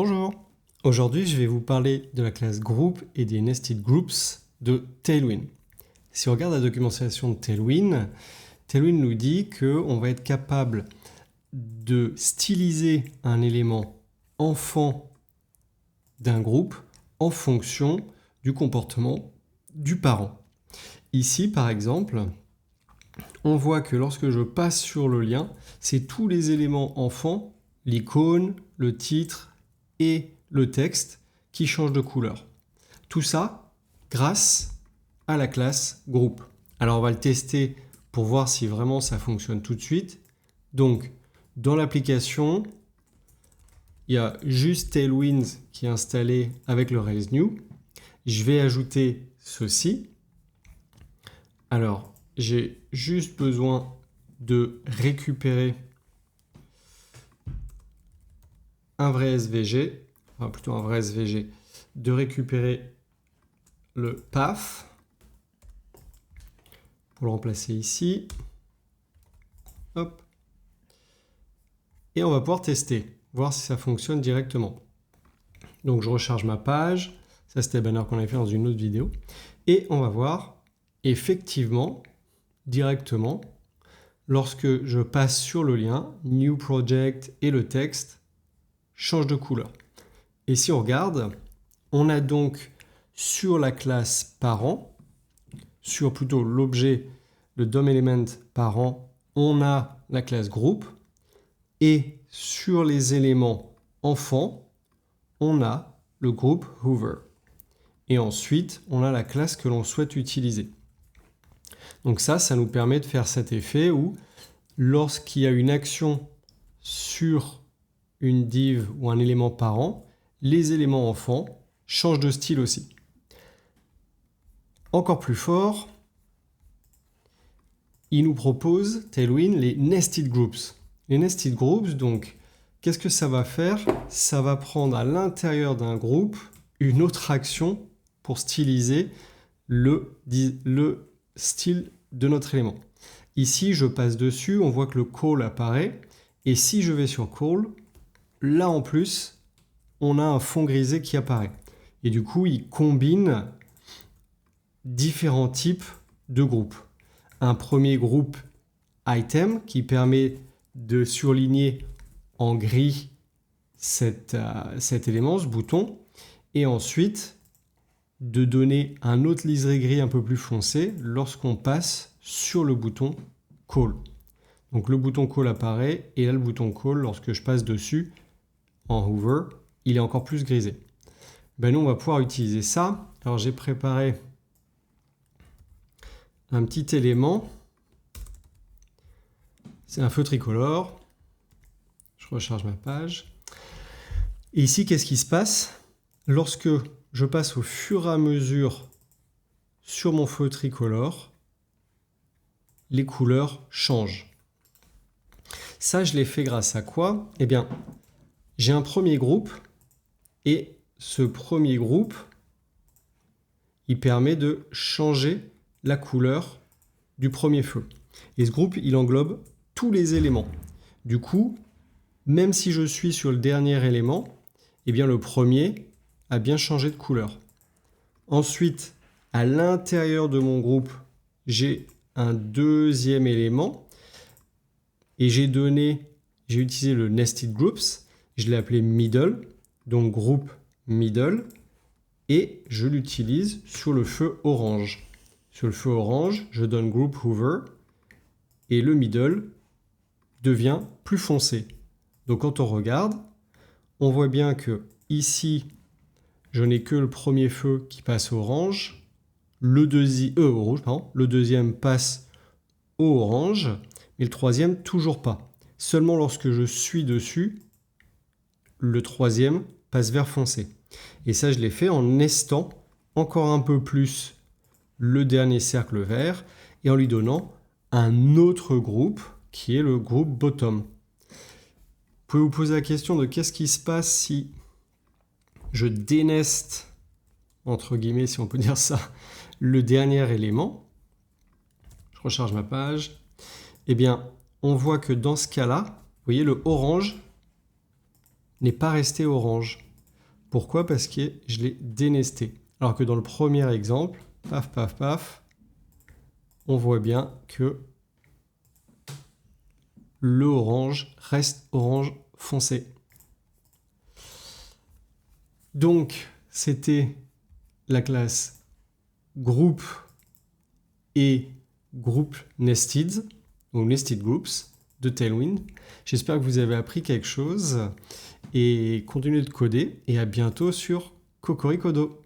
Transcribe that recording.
Bonjour, aujourd'hui je vais vous parler de la classe Group et des Nested Groups de Tailwind. Si on regarde la documentation de Tailwind, Tailwind nous dit qu'on va être capable de styliser un élément enfant d'un groupe en fonction du comportement du parent. Ici par exemple, on voit que lorsque je passe sur le lien, c'est tous les éléments enfants, l'icône, le titre et le texte qui changent de couleur. Tout ça grâce à la classe Group. Alors on va le tester pour voir si vraiment ça fonctionne tout de suite. Donc dans l'application, il y a juste Tailwind qui est installé avec le Rails New. Je vais ajouter ceci. Alors j'ai juste besoin de récupérer un vrai SVG, enfin plutôt un vrai SVG, de récupérer le path pour le remplacer ici. Hop. Et on va pouvoir tester, voir si ça fonctionne directement. Donc je recharge ma page. Ça c'était le banner qu'on avait fait dans une autre vidéo. Et on va voir effectivement, directement, lorsque je passe sur le lien, New Project et le texte change de couleur. Et si on regarde, on a donc sur la classe parent, sur plutôt l'objet, le DOM element parent, on a la classe groupe. Et sur les éléments enfants, on a le groupe Hoover. Et ensuite, on a la classe que l'on souhaite utiliser. Donc ça nous permet de faire cet effet où lorsqu'il y a une action sur une div ou un élément parent, les éléments enfants changent de style aussi. Encore plus fort, il nous propose, Tailwind, les Nested Groups. Les Nested Groups, donc, qu'est-ce que ça va faire? Ça va prendre à l'intérieur d'un groupe une autre action pour styliser le style de notre élément. Ici, je passe dessus, on voit que le call apparaît. Et si je vais sur call, là en plus, on a un fond grisé qui apparaît. Et du coup, il combine différents types de groupes. Un premier groupe item qui permet de surligner en gris cet élément, ce bouton, et ensuite de donner un autre liseré gris un peu plus foncé lorsqu'on passe sur le bouton Call. Donc le bouton Call apparaît, et là le bouton Call, lorsque je passe dessus, en Hoover, il est encore plus grisé. Ben nous, on va pouvoir utiliser ça. Alors j'ai préparé un petit élément. C'est un feu tricolore. Je recharge ma page. Et ici, qu'est-ce qui se passe? Lorsque je passe au fur et à mesure sur mon feu tricolore, les couleurs changent. Ça, je l'ai fait grâce à quoi? Eh bien, j'ai un premier groupe, et ce premier groupe, il permet de changer la couleur du premier feu. Et ce groupe, il englobe tous les éléments. Du coup, même si je suis sur le dernier élément, eh bien le premier a bien changé de couleur. Ensuite, à l'intérieur de mon groupe, j'ai un deuxième élément et j'ai utilisé le Nested Groups. Je l'ai appelé Middle, donc groupe Middle, et je l'utilise sur le feu orange. Sur le feu orange, je donne Group Hoover et le Middle devient plus foncé. Donc quand on regarde, on voit bien que ici, je n'ai que le premier feu qui passe orange, le deuxième passe au orange, mais le troisième toujours pas. Seulement lorsque je suis dessus, le troisième passe vert foncé. Et ça, je l'ai fait en nestant encore un peu plus le dernier cercle vert et en lui donnant un autre groupe qui est le groupe bottom. Vous pouvez vous poser la question de qu'est-ce qui se passe si je déneste, entre guillemets, si on peut dire ça, le dernier élément. Je recharge ma page. Eh bien, on voit que dans ce cas-là, vous voyez, le orange n'est pas resté orange. Pourquoi? Parce que je l'ai dénesté. Alors que dans le premier exemple, paf, paf, paf, on voit bien que le orange reste orange foncé. Donc, c'était la classe group et group nested, ou nested groups de Tailwind. J'espère que vous avez appris quelque chose et continuez de coder et à bientôt sur Cocoricodo.